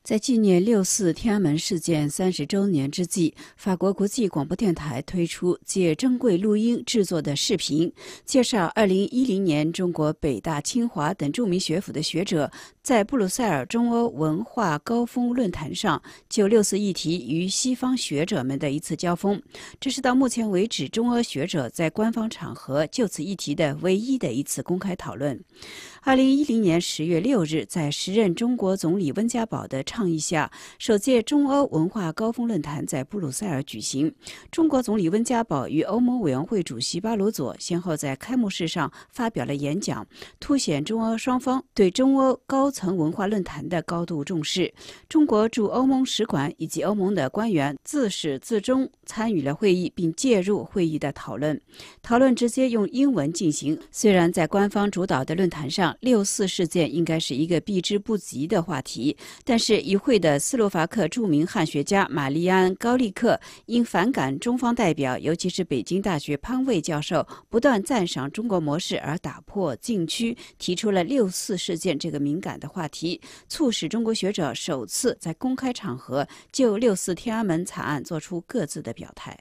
在纪念六四天安门事件30周年之际，法国国际广播电台推出借珍贵录音制作的视频，介绍2010年中国北大、清华等著名学府的学者在布鲁塞尔中欧文化高峰论坛上就六四议题与西方学者们的一次交锋。这是到目前为止中欧学者在官方场合就此议题的唯一的一次公开讨论。2010年10月6日，在时任中国总理温家宝的倡议下，首届中欧文化高峰论坛在布鲁塞尔举行。中国总理温家宝与欧盟委员会主席巴罗佐先后在开幕式上发表了演讲，凸显中欧双方对中欧高层文化论坛的高度重视。中国驻欧盟使馆以及欧盟的官员自始自终参与了会议并介入会议的讨论。讨论直接用英文进行。虽然在官方主导的论坛上，六四事件应该是一个避之不及的话题，但是与会的斯洛伐克著名汉学家马利安·高利克因反感中方代表尤其是北京大学潘维教授不断赞赏中国模式而打破禁区，提出了六四事件这个敏感的话题，促使中国学者首次在公开场合就六四天安门惨案做出各自的表态。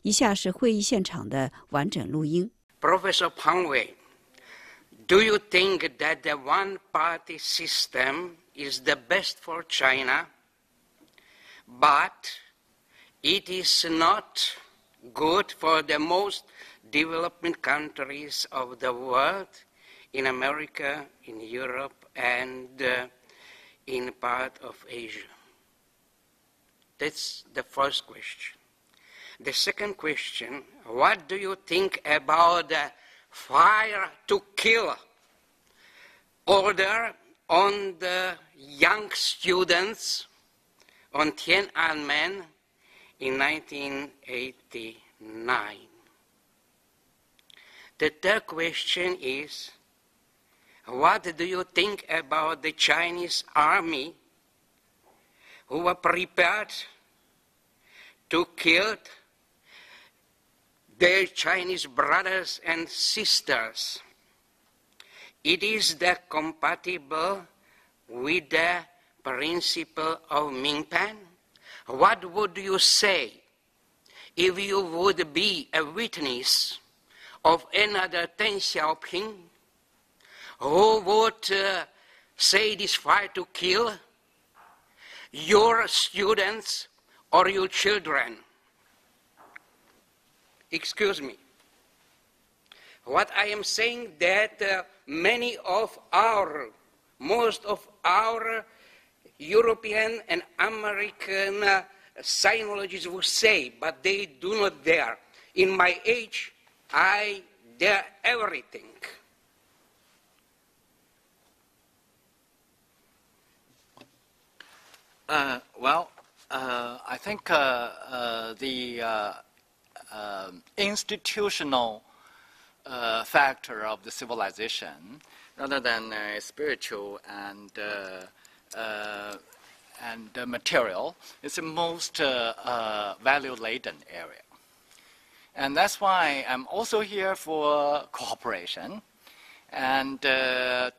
以下是会议现场的完整录音。 Professor Panwei,Do you think that the one-party system is the best for China, but it is not good for the most developed countries of the world, in America, in Europe, and in part of Asia? That's the first question. The second question, what do you think about the fire to kill order on the young students on Tiananmen in 1989? The third question is, what do you think about the Chinese army who were prepared to kill their Chinese brothers and sisters? It is that compatible with the principle of Mingpan? What would you say if you would be a witness of another Deng Xiaoping who would say this fire to kill your students or your children? Excuse me. What I am saying that most of our European and American sinologists will say, but they do not dare. In my age, I dare everything. I think the institutional factor of the civilization, rather than spiritual and material, is the most value-laden area. And that's why I'm also here for cooperation and to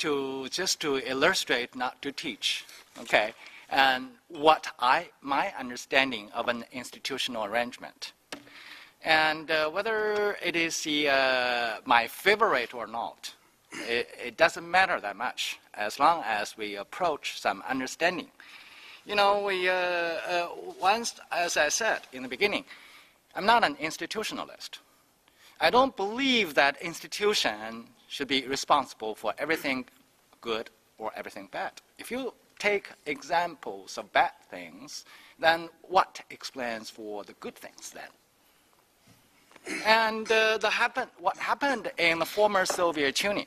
illustrate, not to teach, okay, and my understanding of an institutional arrangement. And whether it is my favorite or not, it doesn't matter that much as long as we approach some understanding. You know, once, as I said in the beginning, I'm not an institutionalist. I don't believe that institution should be responsible for everything good or everything bad. If you take examples of bad things, then what explains for the good things then? And what happened in the former Soviet Union,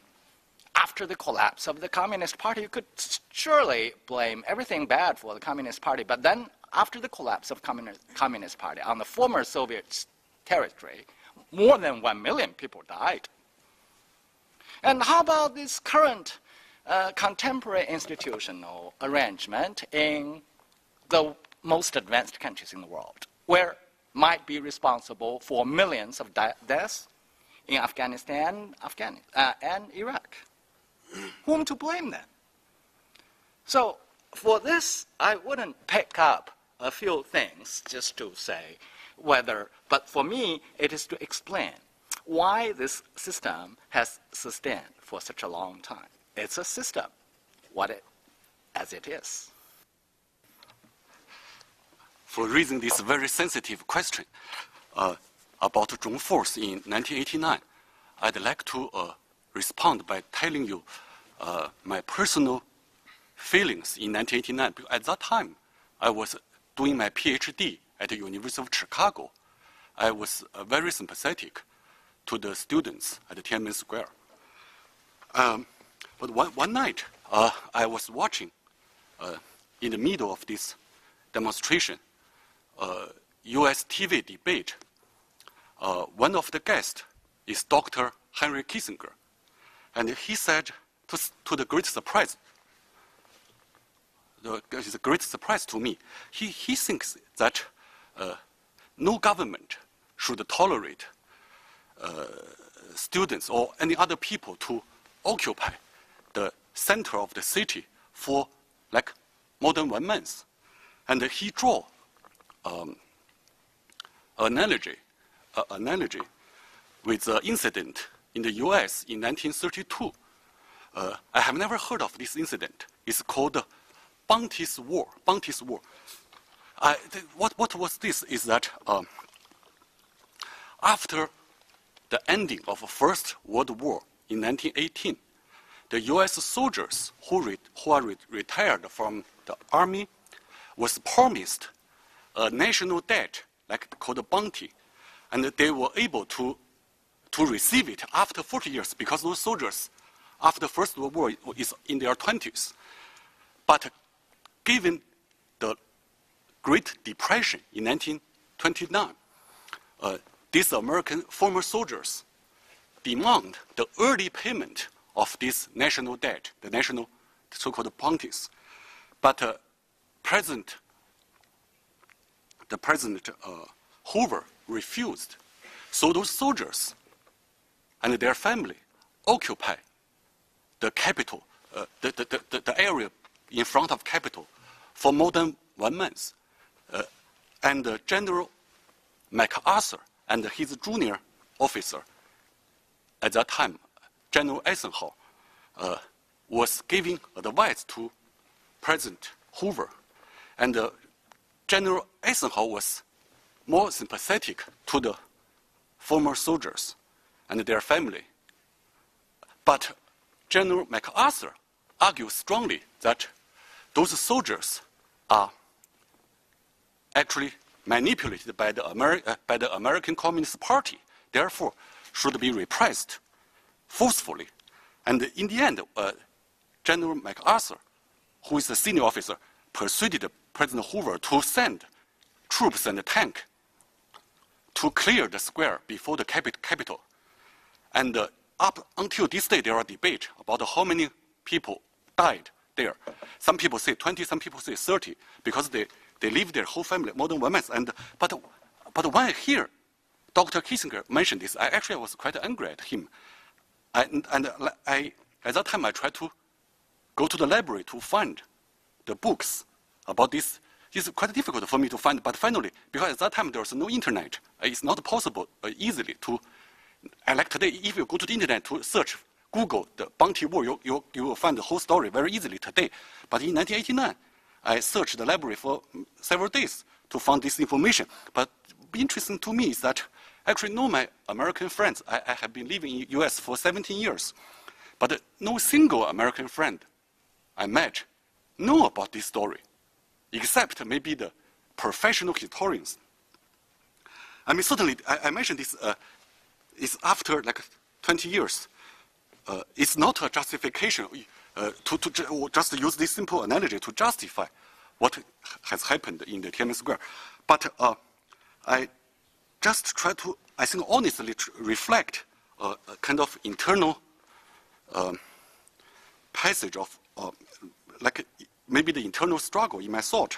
after the collapse of the Communist Party, you could surely blame everything bad for the Communist Party. But then, after the collapse of Communist Party on the former Soviet territory, more than 1 million people died. And how about this current contemporary institutional arrangement in the most advanced countries in the world, where might be responsible for millions of deaths in Afghanistan and Iraq? Whom to blame then? So for this, I wouldn't pick up a few things just to say whether, but for me, it is to explain why this system has sustained for such a long time. It's a system, as it is. For raising this very sensitive question about Zhong Force in 1989, I'd like to respond by telling you my personal feelings in 1989. At that time, I was doing my PhD at the University of Chicago. I was very sympathetic to the students at the Tiananmen Square. But one night, I was watching, in the middle of this demonstration, U.S. TV debate. One of the guests is Dr. Henry Kissinger. And he said, to the great surprise, it's a great surprise to me, he thinks that no government should tolerate students or any other people to occupy the center of the city for like more than 1 month. And he drew analogy with the incident in the U.S. in 1932. I have never heard of this incident. It's called Bounty's War. Bounty's War. What was this? Is that after the ending of the First World War in 1918, the U.S. soldiers who are retired from the army was promised a national debt, like called a bounty, and they were able to receive it after 40 years because those soldiers, after the First World War, is in their 20s. But given the Great Depression in 1929, these American former soldiers demand the early payment of this national debt, the national so-called bounties. But the President Hoover refused. So those soldiers and their family occupy the Capitol, the area in front of Capitol for more than 1 month. And General MacArthur and his junior officer at that time, General Eisenhower, was giving advice to President Hoover. And General Eisenhower was more sympathetic to the former soldiers and their family. But General MacArthur argues strongly that those soldiers are actually manipulated by the American Communist Party, therefore should be repressed forcefully. And in the end, General MacArthur, who is a senior officer, persuaded President Hoover to send troops and a tank to clear the square before the Capitol. And up until this day, there are debates about how many people died there. Some people say 20, some people say 30, because they lived their whole family more than 1 month. But when I hear Dr. Kissinger mention this, I was quite angry at him. At that time, I tried to go to the library to find the books about this. It's quite difficult for me to find, but finally, because at that time there was no internet, it's not possible easily to, like today, if you go to the internet to search, Google the Bounty War, you will find the whole story very easily today. But in 1989, I searched the library for several days to find this information. But interesting to me is that actually no my American friends, I have been living in the US for 17 years, but no single American friend I met know about this story, except maybe the professional historians. I mean, certainly, I mentioned this is after like 20 years. It's not a justification to just use this simple analogy to justify what has happened in the Tiananmen Square. But I just try to, I think, honestly reflect a kind of internal passage of, like maybe the internal struggle in my thought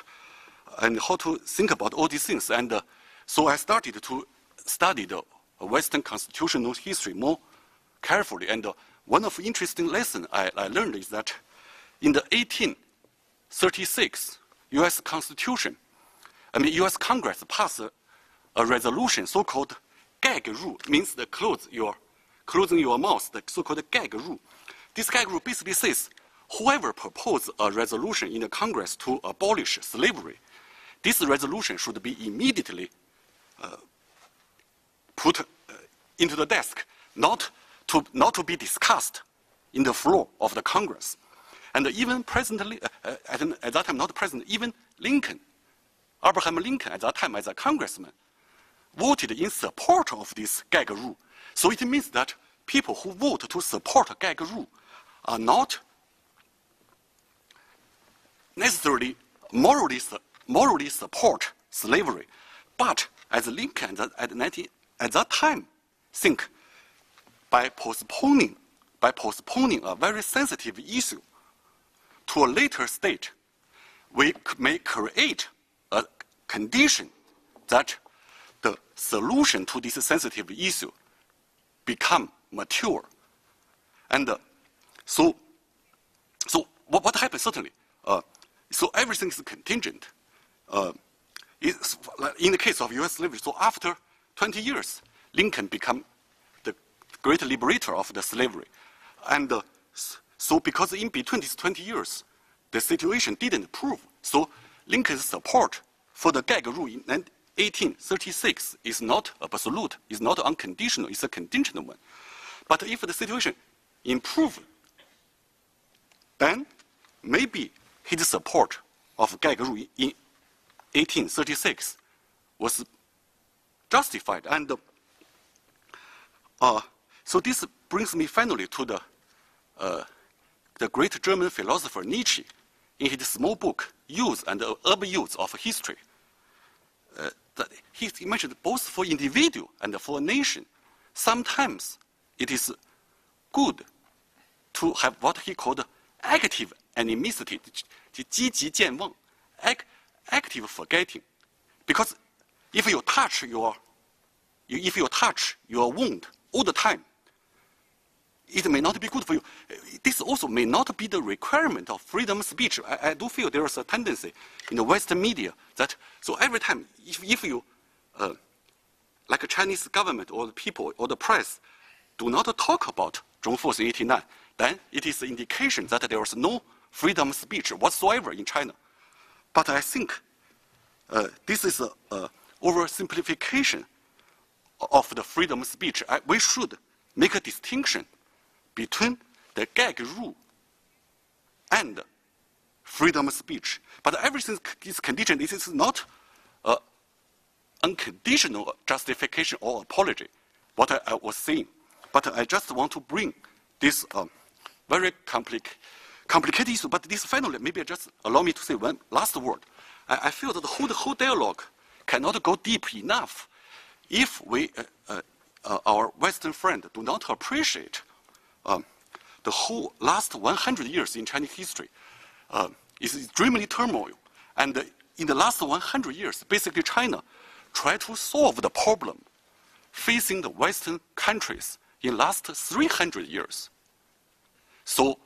and how to think about all these things. And so I started to study the Western constitutional history more carefully. And one of the interesting lessons I learned is that in the 1836, U.S. Constitution, U.S. Congress passed a resolution, so-called gag rule, means the closing your mouth, the so-called gag rule. This gag rule basically says whoever proposes a resolution in the Congress to abolish slavery, this resolution should be immediately put into the desk, not to be discussed in the floor of the Congress. And even President, at that time not President, even Lincoln, Abraham Lincoln at that time as a congressman, voted in support of this gag rule. So it means that people who vote to support a gag rule are not necessarily morally support slavery, but as Lincoln at that time think by postponing a very sensitive issue to a later state, we may create a condition that the solution to this sensitive issue become mature. And so what happens certainly, so everything is contingent. In the case of U.S. slavery, so after 20 years, Lincoln became the great liberator of the slavery. And so because in between these 20 years, the situation didn't improve. So Lincoln's support for the gag rule in 1836 is not absolute, is not unconditional, it's a contingent one. But if the situation improves, then maybe his support of gag rule in 1836 was justified. And so this brings me finally to the great German philosopher Nietzsche in his small book, Use and Abuse of History. He mentioned both for individual and for a nation, sometimes it is good to have what he called active animosity, 积极健忘, active forgetting. Because if you touch your wound all the time, it may not be good for you. This also may not be the requirement of freedom of speech. I do feel there is a tendency in the Western media that, so every time, if you, like a Chinese government or the people or the press, do not talk about Zhong Force in 89, then it is an indication that there is no freedom of speech whatsoever in China. But I think this is an oversimplification of the freedom of speech. We should make a distinction between the gag rule and freedom of speech. But everything is conditioned. This is not unconditional justification or apology, what I was saying. But I just want to bring this very complicated issue. But this finally, maybe just allow me to say one last word. I feel that the whole dialogue cannot go deep enough if we, our Western friend, do not appreciate the whole last 100 years in Chinese history is extremely turmoil. And in the last 100 years, basically China tried to solve the problem facing the Western countries in last 300 years. So,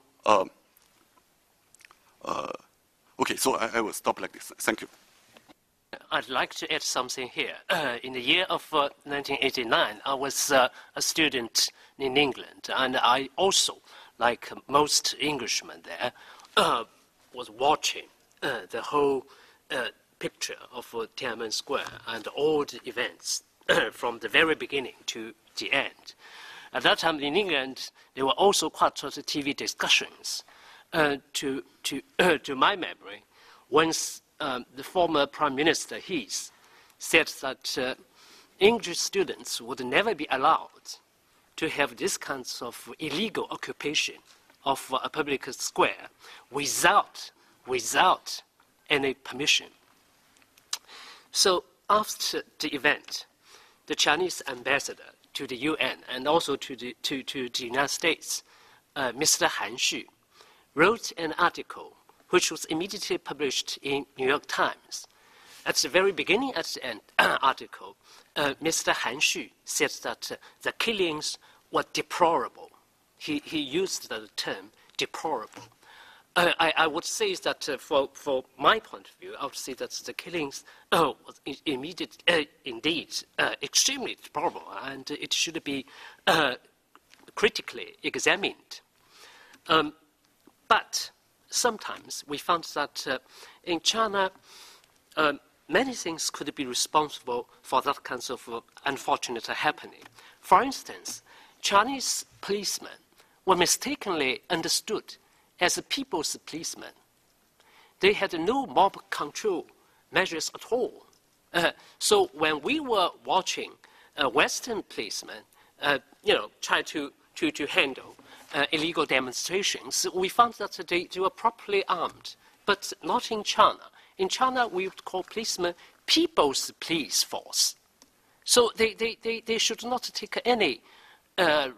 okay, so I will stop like this. Thank you. I'd like to add something here. In the year of 1989, I was a student in England, and I also, like most Englishmen there, was watching the whole picture of Tiananmen Square and all the events from the very beginning to the end. At that time in England, there were also quite a lot of TV discussions. To my memory, once the former Prime Minister Heath said that English students would never be allowed to have this kind of illegal occupation of a public square without any permission. So after the event, the Chinese ambassador to the UN and also to the United States, Mr. Han Xu, wrote an article which was immediately published in New York Times. At the very beginning, at the end article, Mr. Han Xu said that the killings were deplorable. He used the term deplorable. I would say that for my point of view, I would say that the killings was indeed extremely deplorable, and it should be critically examined. But sometimes we found that in China, many things could be responsible for that kind of unfortunate happening. For instance, Chinese policemen were mistakenly understood as a people's policemen. They had no mob control measures at all. So when we were watching Western policemen, try to handle illegal demonstrations, we found that they were properly armed, but not in China. In China, we would call policemen people's police force. So they should not take any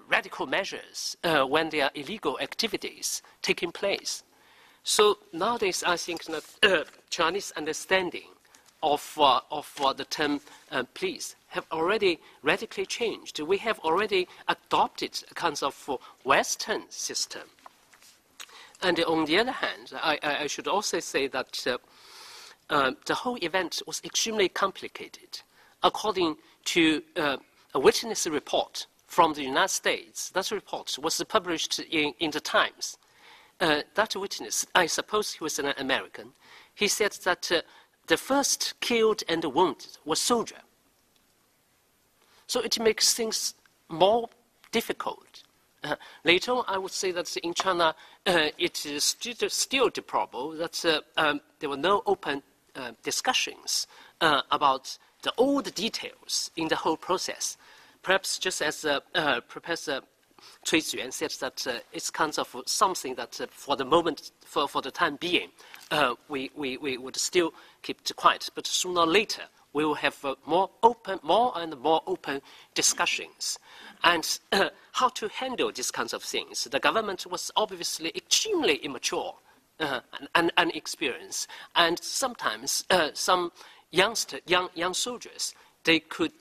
radical measures when there are illegal activities taking place. So nowadays, I think that Chinese understanding of the term police have already radically changed. We have already adopted a kind of Western system. And on the other hand, I should also say that the whole event was extremely complicated. According to a witness report from the United States, that report was published in the Times. That witness, I suppose he was an American, he said that the first killed and wounded was soldier. So it makes things more difficult. Later on, I would say that in China, it is still deplorable that there were no open discussions about all the details in the whole process. Perhaps just as Professor Cui Ziyuan said that it's kind of something that for the moment, for the time being, we would still keep it quiet. But sooner or later, we will have more and more open discussions. And how to handle these kinds of things. The government was obviously extremely immature and inexperienced. And sometimes some young soldiers, they could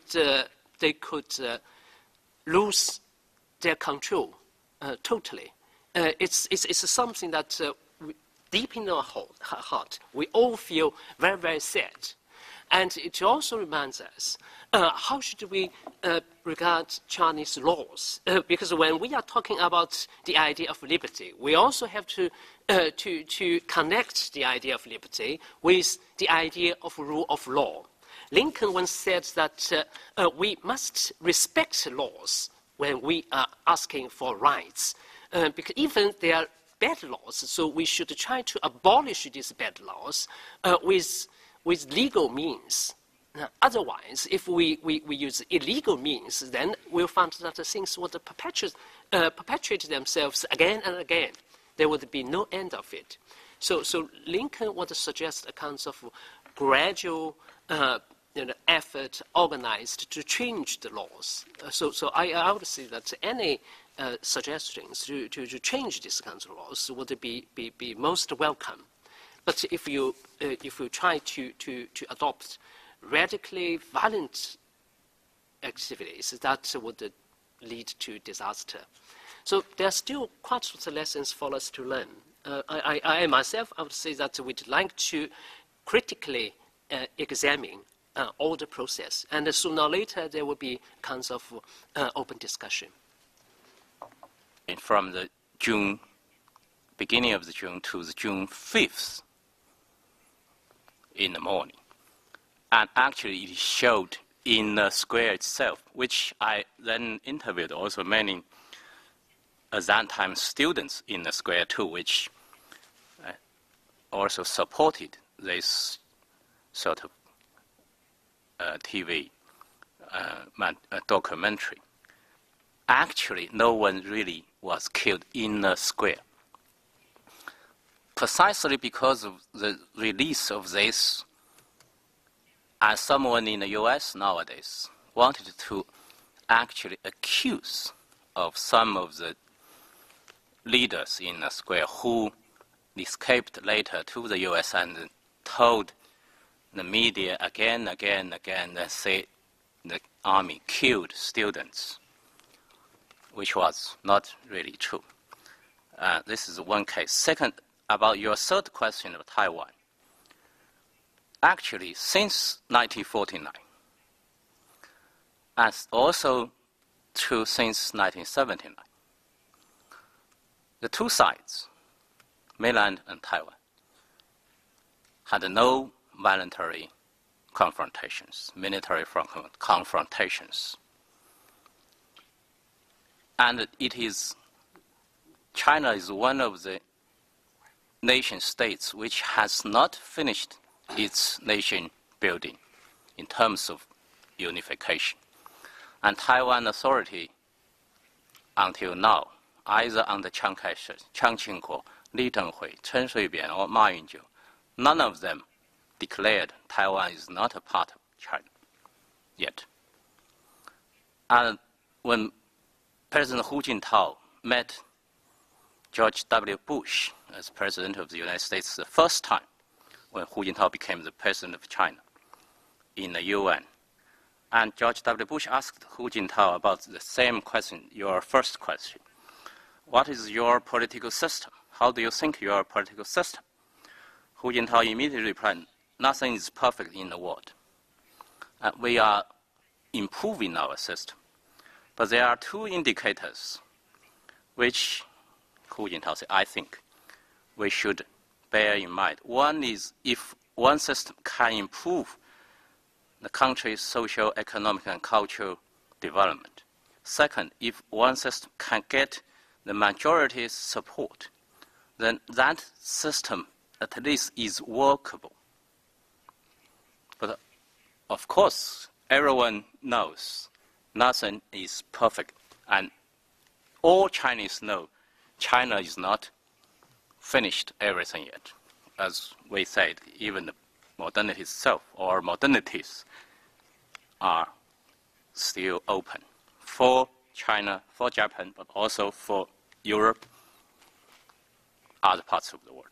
lose their control totally. It's something that deep in our heart, we all feel very, very sad. And it also reminds us, how should we regard Chinese laws? Because when we are talking about the idea of liberty, we also have to connect the idea of liberty with the idea of rule of law. Lincoln once said that we must respect laws when we are asking for rights, because even they are bad laws, so we should try to abolish these bad laws with legal means. Otherwise, if we use illegal means, then we'll find that things would perpetuate themselves again and again. There would be no end of it. So Lincoln would suggest a kind of gradual effort organized to change the laws. So I would say that any suggestions to change these kinds of laws would be most welcome. But if you try to adopt radically violent activities, that would lead to disaster. So there are still quite a lot of lessons for us to learn. I myself, I would say that we'd like to critically examine all the process, and sooner or later there will be kinds of open discussion. From the beginning of the June to the June 5th in the morning. And actually it showed in the square itself, which I then interviewed also many at that time students in the square too, which also supported this sort of TV documentary. Actually, no one really was killed in the square. Precisely because of the release of this, and someone in the US nowadays wanted to actually accuse of some of the leaders in the square who escaped later to the US and told the media again that say the army killed students, which was not really true. This is one case. Second, about your third question of Taiwan. Actually, since 1949, and also true since 1979, the two sides, mainland and Taiwan, had no voluntary confrontations, military confrontations. And China is one of the nation states which has not finished its nation building in terms of unification. And Taiwan authority, until now, either under Chiang Kai-shek, Chiang Ching-kuo, Li Tenghui, Chen Shui-bian, or Ma Yun-jeou, none of them declared Taiwan is not a part of China yet. And when President Hu Jintao met George W. Bush as President of the United States the first time, when Hu Jintao became the President of China in the UN, and George W. Bush asked Hu Jintao about the same question, your first question. What is your political system? How do you think your political system? Hu Jintao immediately replied, nothing is perfect in the world. We are improving our system. But there are two indicators which Hu Jintao said, I think we should bear in mind. One is if one system can improve the country's social, economic, and cultural development. Second, if one system can get the majority's support, then that system at least is workable. But of course, everyone knows nothing is perfect. And all Chinese know China is not finished everything yet. As we said, even the modernity itself or modernities are still open for China, for Japan, but also for Europe, other parts of the world.